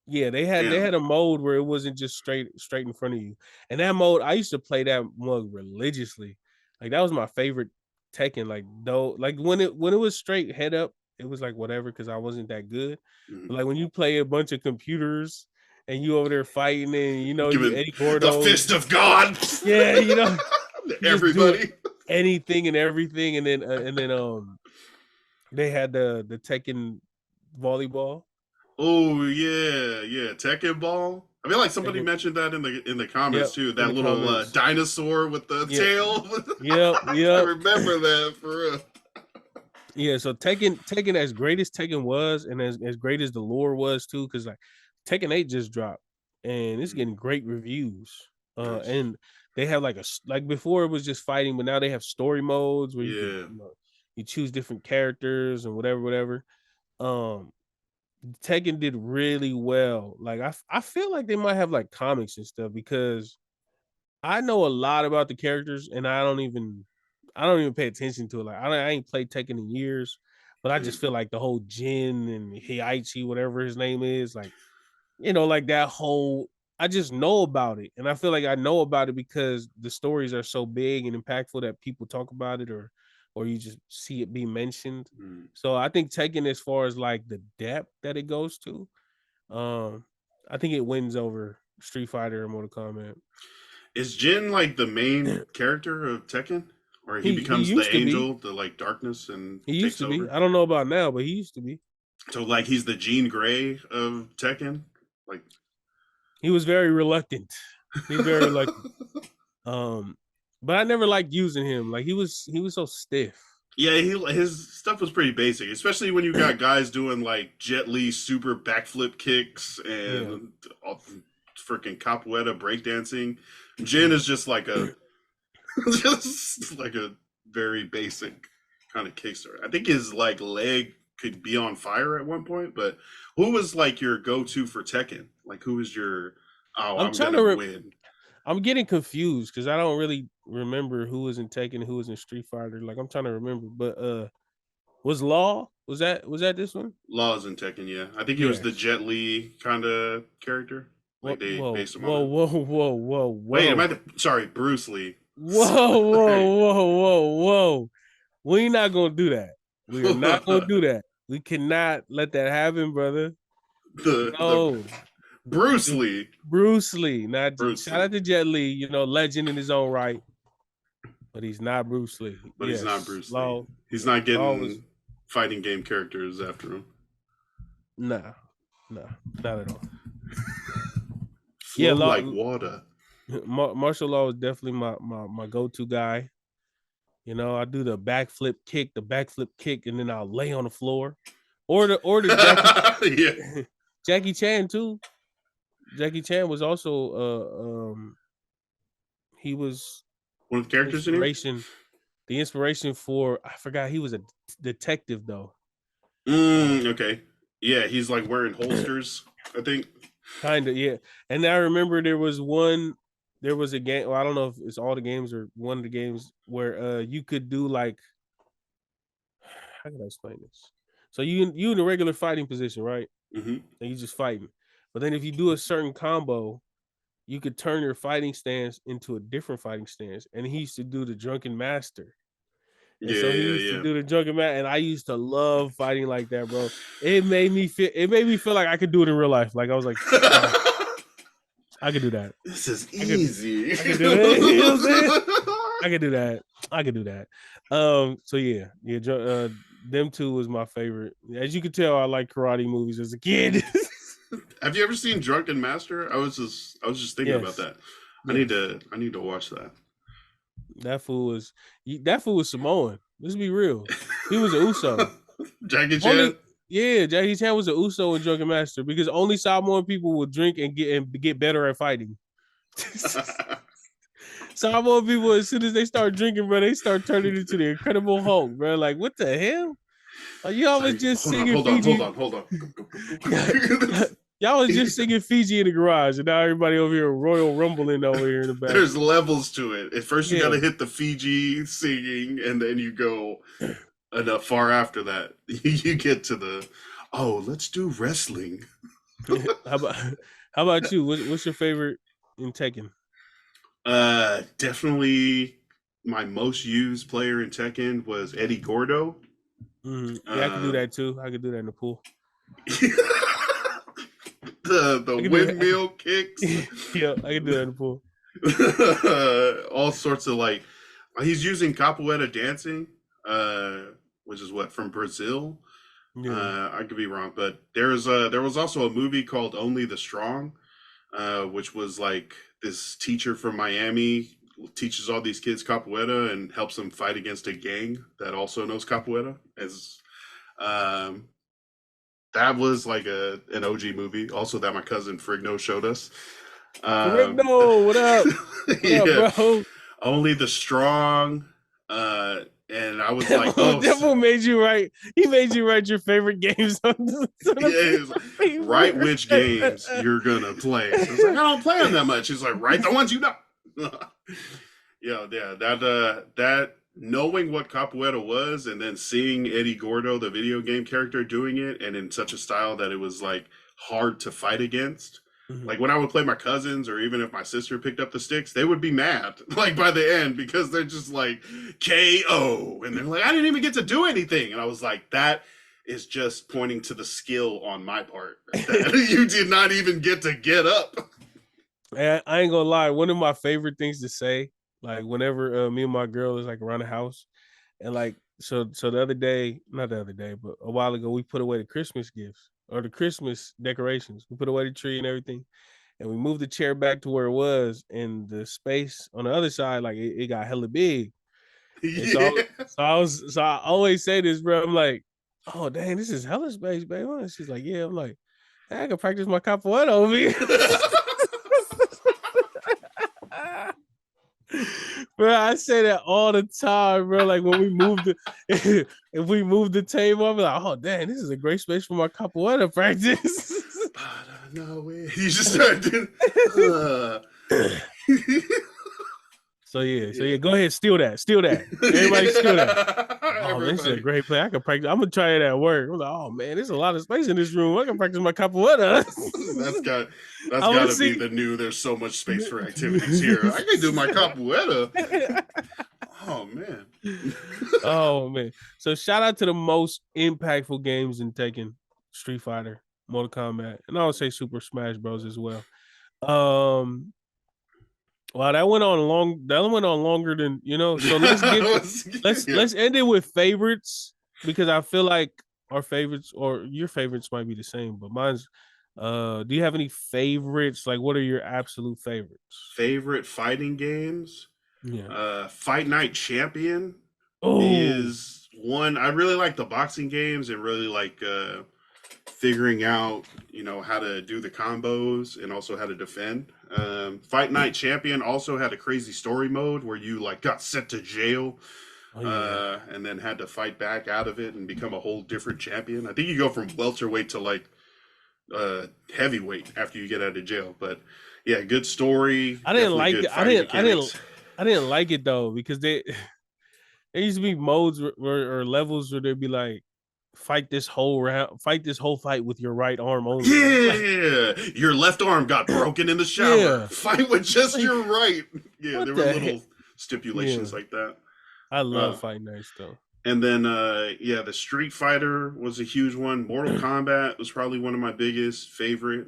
yeah, they had a mode where it wasn't just straight in front of you. And that mode, I used to play that mode religiously. Like that was my favorite Tekken. Like though, like when it was straight head up, it was like whatever because I wasn't that good. But like when you play a bunch of computers and you over there fighting, and you Eddy Gordo, the fist of God. Yeah, everybody, anything and everything, and then they had the Tekken volleyball. Oh yeah, Tekken ball. I feel like somebody mentioned that in the comments too. That little dinosaur with the tail. Yep. I remember that for real. Yeah, so Tekken, as great as Tekken was, and as great as the lore was too, because like Tekken 8 just dropped and it's getting great reviews. Nice. And they have like before it was just fighting, but now they have story modes where you can you choose different characters and whatever. Um, Tekken did really well. Like I feel like they might have like comics and stuff because I know a lot about the characters and I don't even pay attention to it. Like I ain't played Tekken in years, but I just feel like the whole Jin and Heiichi, whatever his name is, like like that whole. I just know about it, and I feel like I know about it because the stories are so big and impactful that people talk about it, or you just see it be mentioned. So I think Tekken, as far as like the depth that it goes to, I think it wins over Street Fighter or Mortal Kombat. Is Jin like the main character of Tekken, or he He becomes the used to be. angel, the like darkness, and He used takes to be. over? I don't know about now, but he used to be. So like he's the Jean Grey of Tekken, like He was very reluctant. He's very reluctant. But I never liked using him. Like he was so stiff. Yeah, his stuff was pretty basic, especially when you got guys doing like Jet Li super backflip kicks and freaking capoeira breakdancing. Jin is just like a just like a very basic kind of kickster. I think his like leg could be on fire at one point, but who was like your go-to for Tekken? Like who was your I'm trying gonna to win? I'm getting confused because I don't really remember who was in Tekken and who was in Street Fighter. Like I'm trying to remember, but was Law? Was that this one? Law's in Tekken, yeah. I think he was the Jet Li kind of character. Like they Whoa, based him whoa, on it. whoa, whoa, whoa, Wait, sorry, Bruce Lee. Whoa. We're not gonna do that. We are not gonna do that. We cannot let that happen, brother. the Bruce Lee. Bruce Lee. Not Bruce shout out to Jet Li, legend in his own right. But he's not Bruce Lee. But he's not Bruce Lee. He's not getting fighting game characters after him. Nah, not at all. Flow like water. Martial law is definitely my go-to guy. I do the backflip kick, and then I'll lay on the floor. Or the Jackie, Jackie Chan too. Jackie Chan was also he was one of the characters in here. The inspiration for I forgot he was a detective though. Okay. Yeah, he's like wearing holsters, I think. Kind of, yeah. And I remember there was a game, well, I don't know if it's all the games or one of the games where you could do like, how can I explain this? So you in a regular fighting position, right? Mm-hmm. And you just fighting. But then if you do a certain combo, you could turn your fighting stance into a different fighting stance. And he used to do the drunken master. And so he used to do the drunken master, and I used to love fighting like that, bro. It made me feel like I could do it in real life. Like I was like, I could do that. This is easy. I could do that. You know what I'm saying? I could do that. So yeah. Them two was my favorite. As you can tell, I like karate movies as a kid. Have you ever seen Drunken Master? I was just thinking about that. I need to watch that. That fool was Samoan. Let's be real. He was an Uso. Jackie Chan. Jackie Chan was an Uso and Drunken Master because only Samoan people will drink and get better at fighting. Samoan people, as soon as they start drinking, bro, they start turning into the Incredible Hulk, bro. Like, what the hell? Like, y'all was just singing Fiji. Hold on. Y'all was just singing Fiji in the garage, and now everybody over here Royal Rumbling over here in the back. There's levels to it. At first, you got to hit the Fiji singing, and then you go enough far after that. You get to the, let's do wrestling. How about you? What's your favorite in Tekken? Definitely my most used player in Tekken was Eddy Gordo. Mm-hmm. Yeah, I can do that too. I can do that in the pool. the windmill kicks. Yeah, I can do that in the pool. All sorts of like, he's using capoeira dancing, which is from Brazil. Yeah. I could be wrong, but there was also a movie called Only the Strong, which was like this teacher from Miami teaches all these kids capoeira and helps them fight against a gang that also knows capoeira. That was like an OG movie, also that my cousin Frigno showed us. Correcto, what up? What up, bro? Only the strong. And I was like, Devil made you write. He made you write your favorite games on the write which games you're gonna play. I was like, I don't play them that much. He's like, write the ones you know. Yeah, that knowing what capoeira was, and then seeing Eddy Gordo, the video game character, doing it, and in such a style that it was like hard to fight against. Mm-hmm. Like when I would play my cousins, or even if my sister picked up the sticks, they would be mad like by the end because they're just like KO, and they're like, I didn't even get to do anything, and I was like, that is just pointing to the skill on my part. You did not even get to get up. I ain't gonna lie. One of my favorite things to say, like whenever me and my girl is like around the house, and like so the other day, not the other day, but a while ago, we put away the Christmas gifts or the Christmas decorations. We put away the tree and everything, and we moved the chair back to where it was, and the space on the other side, like it got hella big. Yeah. So I always say this, bro. I'm like, oh dang, this is hella space, baby. And she's like, yeah. I'm like, hey, I can practice my capoeira over here. Bro, I say that all the time, bro. Like when we moved if we moved the table, I'm like, oh dang, this is a great space for my capoeira practice. No way. You just started. So yeah, go ahead, steal that. Everybody steal that. Oh, man, this is a great play. I can practice. I'm gonna try it at work. I'm like, oh man, there's a lot of space in this room. I can practice my capoeira. That's gotta be the new. There's so much space for activities here. I can do my capoeira. Oh man. Oh man. So shout out to the most impactful games in Tekken, Street Fighter, Mortal Kombat, and I would say Super Smash Bros. As well. Wow, that went on longer than So let's end it with favorites, because I feel like our favorites or your favorites might be the same, but mine's. Do you have any favorites? Like, what are your absolute favorites? Favorite fighting games? Yeah. Fight Night Champion is one. I really like the boxing games and really like figuring out how to do the combos and also how to defend. Fight Night Champion also had a crazy story mode where you like got sent to jail and then had to fight back out of it and become a whole different champion. I think you go from welterweight to like heavyweight after you get out of jail. But yeah, good story. I didn't like it. I didn't like it though, because there used to be modes or levels where they'd be like, fight this whole fight with your right arm only. Yeah, your left arm got broken in the shower. Yeah. Fight with just your right. Yeah, there were little stipulations like that. I love Fight Nights though. And then the Street Fighter was a huge one. Mortal Kombat was probably one of my biggest favorite.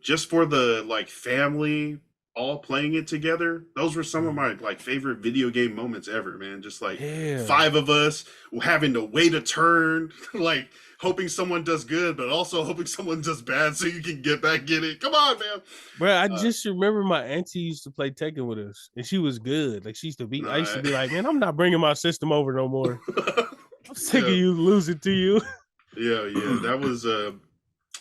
Just for the like family all playing it together. Those were some of my like favorite video game moments ever, man. Just like 5 of us having to wait a turn, like hoping someone does good, but also hoping someone does bad so you can get back in it. Come on, man. Bro, I just remember my auntie used to play Tekken with us, and she was good. Like she used to beat. I used to be like, man, I'm not bringing my system over no more. I'm sick of you losing to you. Yeah, that was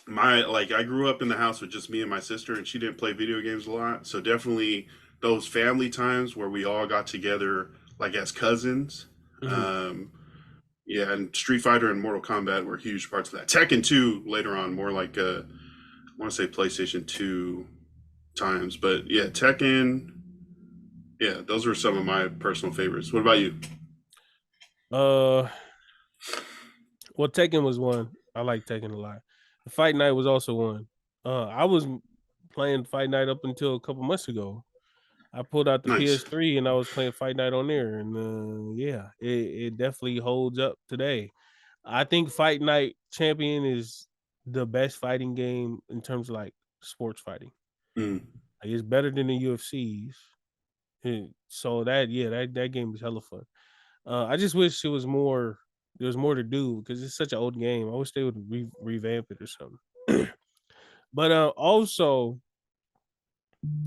I grew up in the house with just me and my sister, and she didn't play video games a lot. So definitely those family times where we all got together like as cousins. Mm-hmm. And Street Fighter and Mortal Kombat were huge parts of that. Tekken 2 later on, more like I want to say PlayStation 2 times. But yeah, Tekken, those were some of my personal favorites. What about you? Well, Tekken was one. I like Tekken a lot. Fight Night was also one. I was playing Fight Night up until a couple months ago. I pulled out the PS3 and I was playing Fight Night on there, and it definitely holds up today. I think Fight Night Champion is the best fighting game in terms of like sports fighting. Like, it's better than the UFCs. So that game is hella fun. I just wish there was more to do, because it's such an old game. I wish they would revamp it or something. But also,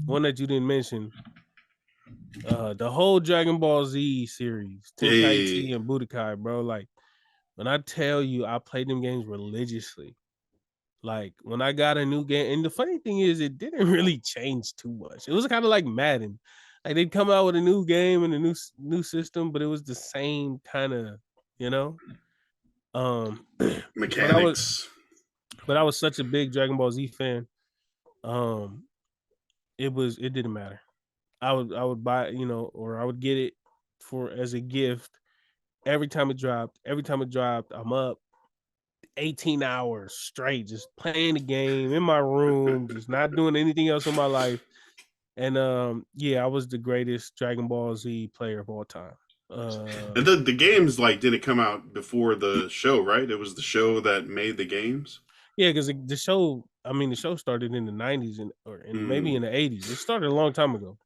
one that you didn't mention, the whole Dragon Ball Z series, Tenkaichi and Budokai, bro. Like, when I tell you I played them games religiously, Like when I got a new game, and the funny thing is, it didn't really change too much. It was kind of like Madden. Like they'd come out with a new game and a new system, but it was the same kind of, you know. But Mechanics. I was such a big Dragon Ball Z fan. Um, it didn't matter. I would buy, or I would get it for as a gift every time it dropped. Every time it dropped, I'm up 18 hours straight, just playing the game in my room, just not doing anything else in my life. And yeah, I was the greatest Dragon Ball Z player of all time. And the games didn't come out before the show, right? It was the show that made the games. Yeah, because the show, the show started in the 90s or maybe in the 80s. It started a long time ago.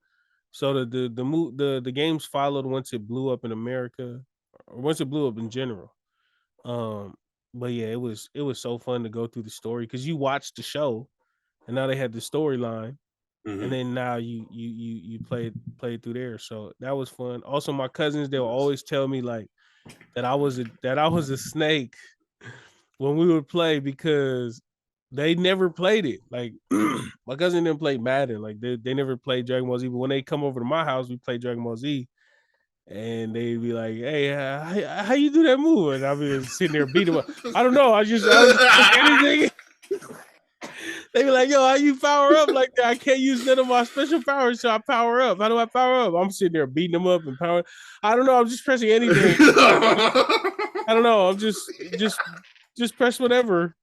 So the games followed once it blew up in America, or once it blew up in general. But yeah, it was so fun to go through the story because you watched the show, and now they had the storyline, and then now you played through there. So that was fun. Also, my cousins, they'll always tell me that I was a snake when we would play because they never played it. Like my cousin didn't play Madden. Like they never played Dragon Ball Z. But when they come over to my house, we play Dragon Ball Z. And they'd be like, "Hey, how you do that move?" And I'll be sitting there beating them up. I don't know. I just anything. They be like, "Yo, how you power up like that? I can't use none of my special powers, so I power up. How do I power up?" I'm sitting there beating them up and power. I don't know. I'm just pressing anything. I don't know. I'm just press whatever.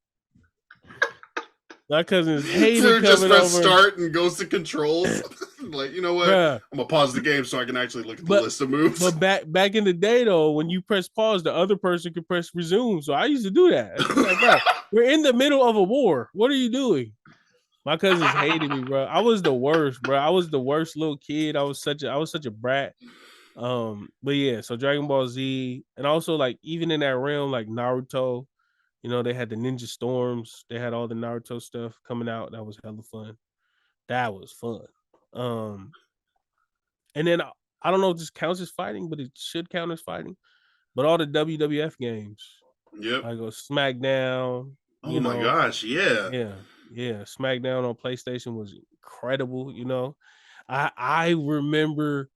My cousins hate it just coming press over. Start and goes to controls. Like, you know what? Bruh. I'm gonna pause the game so I can actually look at the list of moves. But back in the day, though, when you press pause, the other person could press resume. So I used to do that. Like, bro, we're in the middle of a war. What are you doing? My cousins hated me, bro. I was the worst, bro. I was the worst little kid. I was such a brat. But yeah, so Dragon Ball Z, and also like even in that realm, like Naruto. They had the Ninja Storms. They had all the Naruto stuff coming out. That was hella fun. That was fun. And then I don't know if this counts as fighting, but it should count as fighting. But all the WWF games. Yep. I go SmackDown. Oh my gosh, yeah. Yeah. SmackDown on PlayStation was incredible. I remember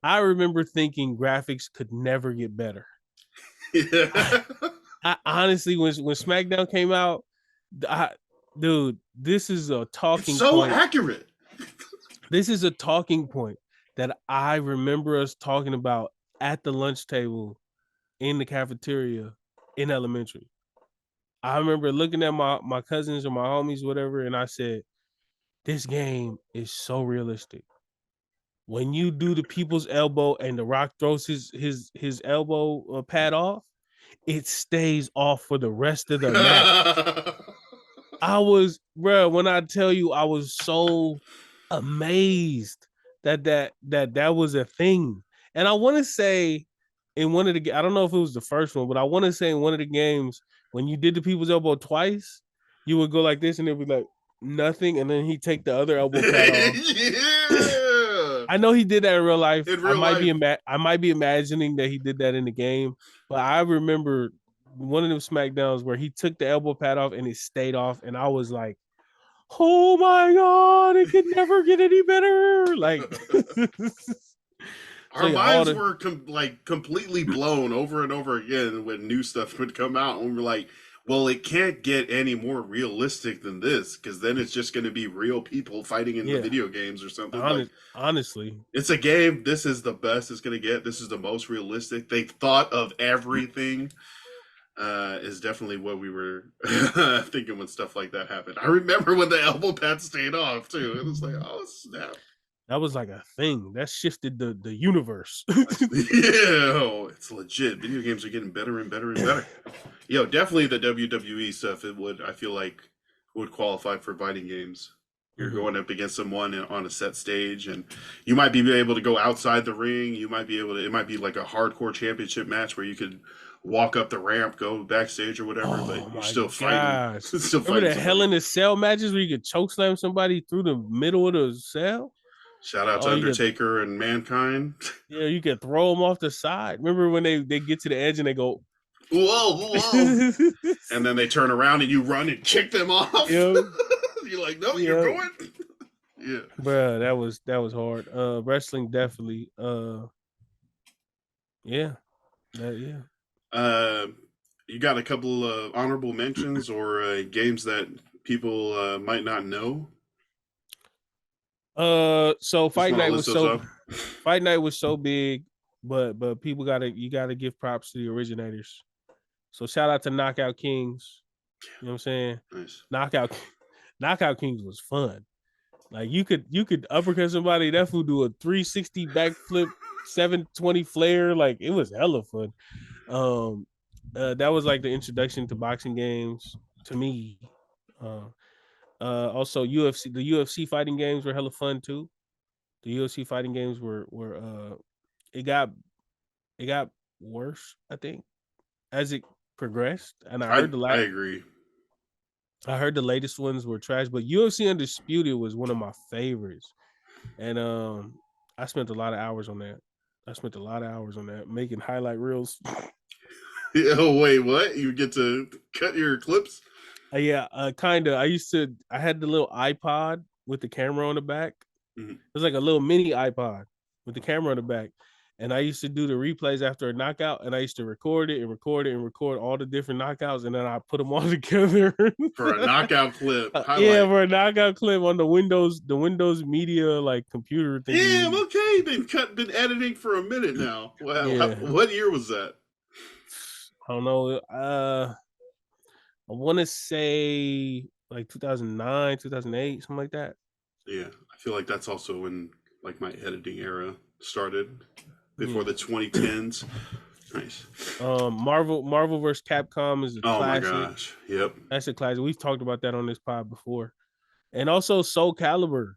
I remember thinking graphics could never get better. Yeah. I honestly, when SmackDown came out, dude, this is a talking it's so point. Accurate. This is a talking point that I remember us talking about at the lunch table in the cafeteria in elementary. I remember looking at my cousins or my homies, whatever, and I said, this game is so realistic. When you do the people's elbow and The Rock throws his elbow pad off, it stays off for the rest of the match. I was, bro, when I tell you, I was so amazed that was a thing. And I want to say in one of the, I don't know if it was the first one, but I want to say in one of the games, when you did the people's elbow twice, you would go like this and it'd be like nothing. And then he'd take the other elbow pad off. Yeah. I know he did that in real life. I might be imagining that he did that in the game, but I remember one of them SmackDowns where he took the elbow pad off and it stayed off, and I was like, "Oh my god, it could never get any better!" Like, our minds were completely blown over and over again when new stuff would come out, and we were like, well, it can't get any more realistic than this, because then it's just going to be real people fighting in the video games or something. Honestly, it's a game. This is the best it's going to get. This is the most realistic. They thought of everything. Is definitely what we were thinking when stuff like that happened. I remember when the elbow pad stayed off too. It was like, oh snap. That was like a thing that shifted the universe. Yeah, it's legit. Video games are getting better and better and better. Definitely the WWE stuff. I feel like would qualify for fighting games. You're going up against someone on a set stage, and you might be able to go outside the ring. You might be able to. It might be like a hardcore championship match where you could walk up the ramp, go backstage or whatever, but you're still fighting. Remember the Hell in a Cell matches where you could choke slam somebody through the middle of the cell? Shout out to Undertaker and Mankind. Yeah, you can throw them off the side. Remember when they get to the edge and they go, whoa. And then they turn around and you run and kick them off. Yep. You're like, no, you're going. Yeah. Bruh, that was hard. Wrestling definitely. Yeah. You got a couple of honorable mentions or games that people might not know? So Fight Night was so Fight Night was so big, but people you gotta give props to the originators. So shout out to Knockout Kings. You know what I'm saying? Nice. Knockout Kings was fun. Like you could uppercut somebody, that fool do a 360 backflip, 720 flare. Like it was hella fun. That was like the introduction to boxing games to me. Also UFC, the UFC fighting games were hella fun too. The UFC fighting games were it got worse, I think, as it progressed. And I agree. I heard the latest ones were trash, but UFC Undisputed was one of my favorites. And I spent a lot of hours on that. Making highlight reels. Oh wait, what? You get to cut your clips? Yeah, kind of. I had the little iPod with the camera on the back. Mm-hmm. It was like a little mini iPod with the camera on the back. And I used to do the replays after a knockout, and I used to record all the different knockouts, and then I put them all together for a knockout clip. Yeah, for a knockout clip on the Windows Media like computer thing. Damn, okay, been editing for a minute now. Wow, yeah. What year was that? I don't know. I want to say like 2009, 2008, something like that. Yeah, I feel like that's also when like my editing era started. Before the 2010s. Nice. Marvel vs. Capcom is a classic. Oh my gosh. Yep. That's a classic. We've talked about that on this pod before. And also Soul Calibur.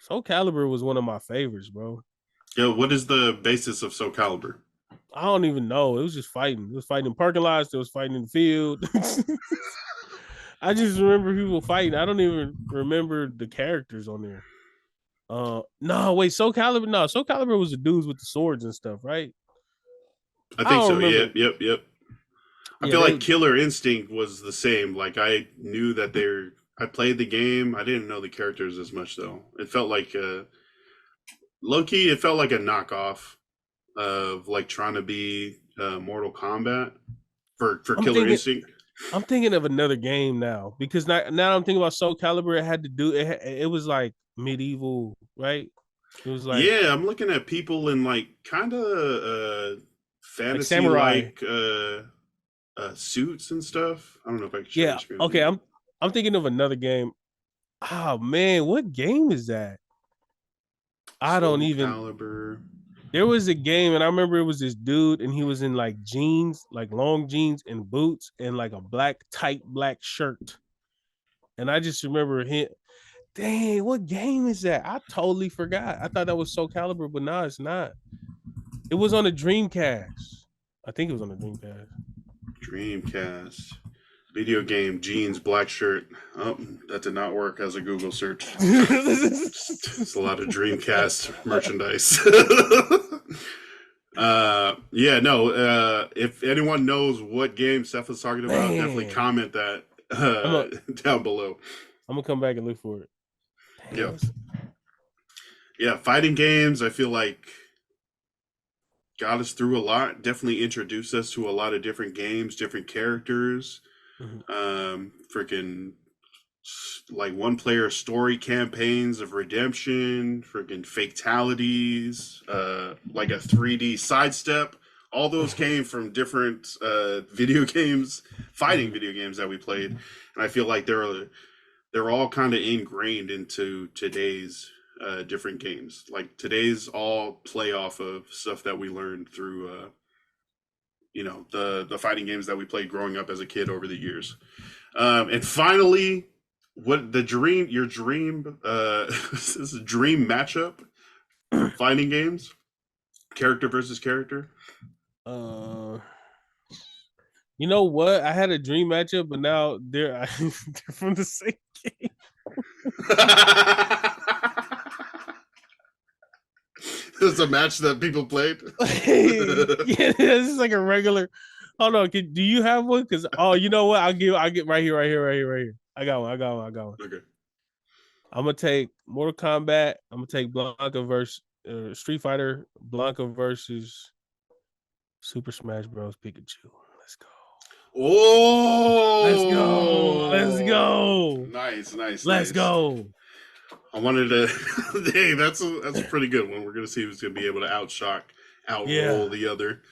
Soul Calibur was one of my favorites, bro. Yo, what is the basis of Soul Calibur? I don't even know. It was just fighting. It was fighting in parking lots. It was fighting in the field. I just remember people fighting. I don't even remember the characters on there. No, wait, Soul Calibur was the dudes with the swords and stuff, right? I think so. Remember. Yep. I feel like Killer Instinct was the same. Like I knew that I played the game. I didn't know the characters as much though. It felt like low key. It felt like a knockoff of like trying to be Mortal Kombat for Killer Instinct. I'm thinking of another game now because now I'm thinking about Soul Calibur. It had to do it was like medieval, right? It was like I'm looking at people in like kind of fantasy like suits and stuff. I don't know if I can share the screen. Okay, I'm thinking of another game. Oh man, what game is that? I don't even. Calibur. There was a game, and I remember it was this dude, and he was in like jeans, like long jeans and boots, and like a tight black shirt. And I just remember him. Dang, what game is that? I totally forgot. I thought that was Soul Calibur, but no, it's not. It was on the Dreamcast. I think it was on the Dreamcast. Dreamcast. Video game, jeans, black shirt. Oh, that did not work as a Google search. It's a lot of Dreamcast merchandise. If anyone knows what game Seth was talking about, definitely comment that down below. I'm gonna come back and look for it. Yeah, fighting games, I feel like got us through a lot. Definitely introduced us to a lot of different games, different characters. Freaking like one player story campaigns of redemption, freaking fatalities, like a 3D sidestep. All those came from different video games, fighting video games that we played. And I feel like they're all kind of ingrained into today's different games. Like today's all play off of stuff that we learned through the fighting games that we played growing up as a kid over the years. And finally, your dream this is a dream matchup for fighting games, character versus character. You know what? I had a dream matchup, but now they're from the same game. This is a match that people played. Yeah, this is like a regular. Hold on. Do you have one? Because you know what? I'll get right here. I got one. Okay. I'm gonna take Mortal Kombat. I'm gonna take Blanca versus Street Fighter. Blanca versus Super Smash Bros. Pikachu. Let's go. Oh, Let's go. Nice. Go. I wanted to. Hey, that's a pretty good one. We're gonna see who's gonna be able to outroll the other.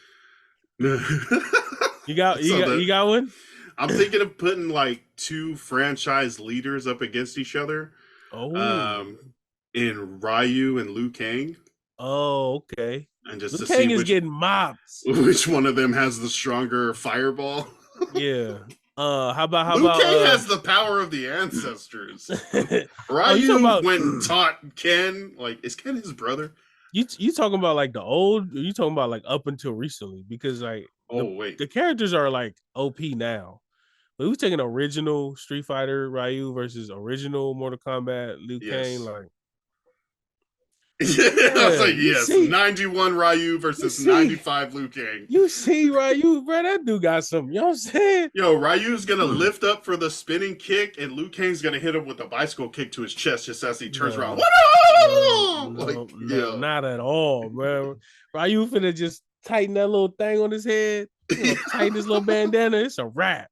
You got one? I'm thinking of putting like two franchise leaders up against each other. Oh. In Ryu and Liu Kang. Oh, okay. And just Liu to Kang see is getting mops. Which one of them has the stronger fireball? Yeah. How about Liu Kang has the power of the ancestors. Ryu went and taught Ken. Like, is Ken his brother? You talking about like the old? Or you talking about like up until recently? Because like the characters are like OP now. But we was taking original Street Fighter Ryu versus original Mortal Kombat Liu Kang. Like, I was like, yes, 91 Ryu versus 95 Liu Kang. You see Ryu, bro, that dude got something. You know what I'm saying? Yo, Ryu's gonna lift up for the spinning kick, and Liu Kang's gonna hit him with a bicycle kick to his chest just as he turns around. No, not at all, bro. Ryu finna just tighten that little thing on his head. Tighten his little bandana. It's a wrap.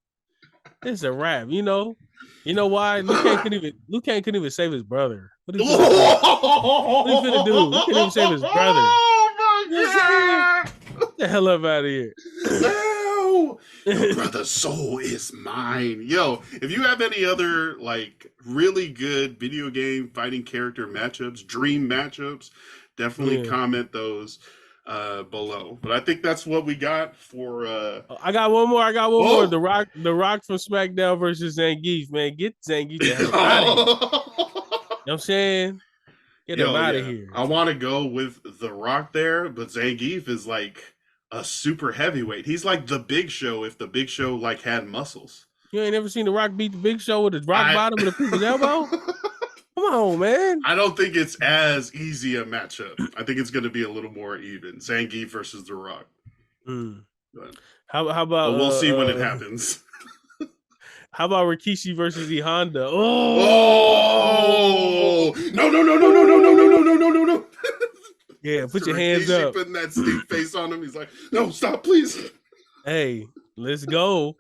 You know. You know why? Liu Kang couldn't even save his brother. What he finna do? He couldn't even save his brother. Oh my god! Get the hell up out of here. No! Your brother's soul is mine. Yo, if you have any other like really good video game fighting character matchups, dream matchups, definitely comment those below. But I think that's what we got for I got one more. The Rock from SmackDown versus Zangief, man. Get Zangief the hell out of here. You know what I'm saying? Get him out of here. I want to go with The Rock there, but Zangief is like a super heavyweight. He's like the Big Show if the Big Show like had muscles. You ain't never seen The Rock beat the Big Show with his rock bottom with a people's elbow? Come on, man. I don't think it's as easy a matchup. I think it's going to be a little more even. Zangief versus The Rock. How about? But we'll see when it happens. How about Rikishi versus E Honda? Oh! No! Yeah, put your hands up. Putting that stink face on him. He's like, no, stop, please. Hey, let's go.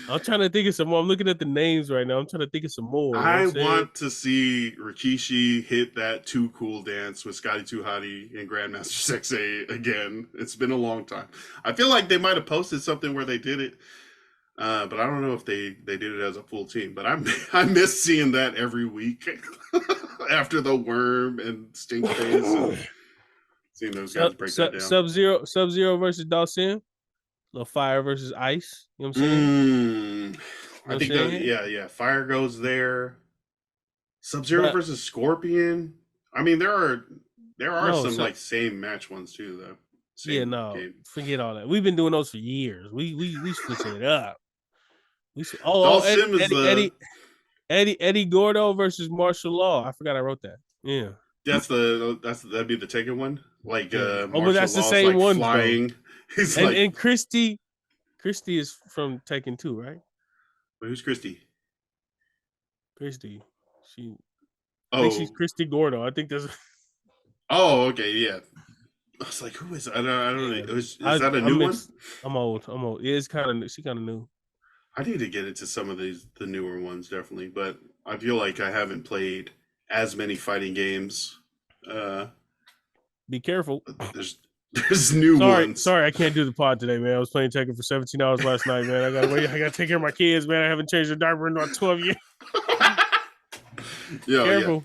I'm trying to think of some more. I'm looking at the names right now. I'm trying to think of some more. I want to see Rikishi hit that Too Cool dance with Scotty 2 Hotty and Grandmaster Sexay again. It's been a long time. I feel like they might have posted something where they did it, but I don't know if they did it as a full team. But I miss seeing that every week after the Worm and Stink Face and seeing those guys break that down. Sub-Zero versus Dawson. Little fire versus ice. You know what I'm saying? I think that, fire goes there. Sub-Zero versus Scorpion. I mean, there are some like same match ones too, though. Game. Forget all that. We've been doing those for years. We switching it up. Eddy Gordo versus Martial Law. I forgot I wrote that. Yeah, that'd be the Tekken one. Like but that's the same like one. Flying. And Christy is from Tekken 2, right? Wait, who's Christy? I think she's Christy Gordo. I think that's. Oh, okay, yeah. I was like, who is? I don't know. Is that a new one? I'm old. Yeah, it's kind of. She kind of new. I need to get into some of the newer ones, definitely. But I feel like I haven't played as many fighting games. Be careful. There's new ones. Sorry, I can't do the pod today, man. I was playing Tekken for 17 hours last night, man. I gotta take care of my kids, man. I haven't changed their diaper in about 12 years. Careful. Yeah.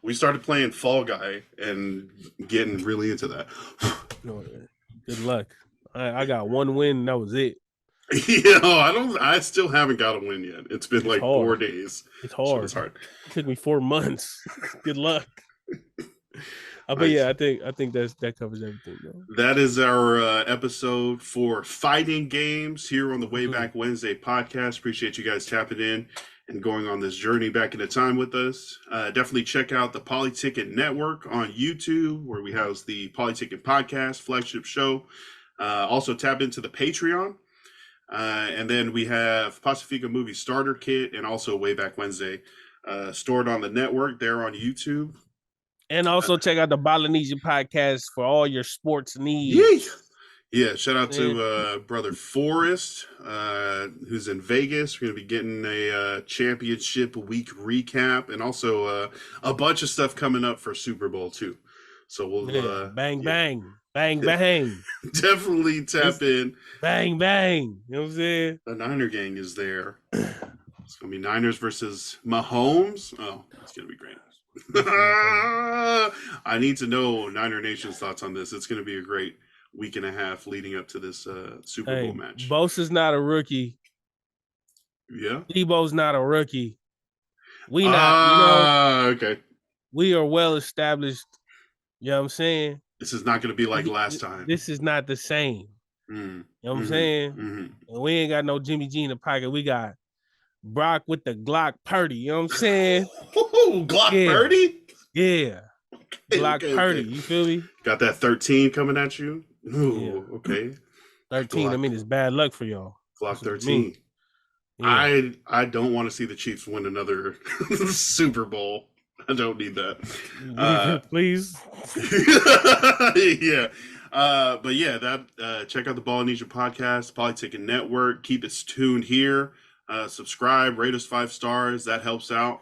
We started playing Fall Guy and getting really into that. Good luck. I got one win, and that was it. I still haven't got a win yet. It's been like 4 days. It's hard. So it's hard. It took me 4 months. Good luck. But yeah, I think that covers everything, though. That is our episode for fighting games here on the Way Back Wednesday podcast. Appreciate you guys tapping in and going on this journey back into time with us. Definitely check out the Polytickin Network on YouTube, where we house the Polytickin podcast flagship show. Also tap into the Patreon. And then we have Pacifica Movie Starter Kit and also Way Back Wednesday stored on the network. They're on YouTube. And also check out the Polynesian podcast for all your sports needs. Yeah. Yeah, shout out to brother Forrest, who's in Vegas. We're going to be getting a championship week recap and also a bunch of stuff coming up for Super Bowl too. So we'll bang, bang, bang, bang. Definitely tap in. Bang, bang. You know what I'm saying? The Niner gang is there. It's going to be Niners versus Mahomes. Oh, it's going to be great. I need to know Niner Nation's thoughts on this. It's going to be a great week and a half leading up to this Super Bowl match. Bosa's not a rookie. Yeah. Debo's not a rookie. We not, okay. We are well established. You know what I'm saying? This is not going to be like last time. This is not the same. You know what I'm saying? And we ain't got no Jimmy G in the pocket. We got Brock with the Glock Purdy. You know what I'm saying? Glock Purdy? Yeah. Glock Purdy. You feel me? Got that 13 coming at you? Ooh, okay. 13, Glock. I mean, it's bad luck for y'all. Glock 13. Yeah. I don't want to see the Chiefs win another Super Bowl. I don't need that. Please. Yeah. But yeah, that check out the Polynesia podcast, Polytickin Network. Keep it tuned here. Subscribe, rate us 5 stars. That helps out.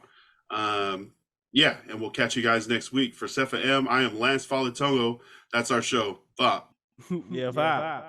Yeah, and we'll catch you guys next week. For Cepha M, I am Lance Falitongo. That's our show. Bop. Yeah, bye.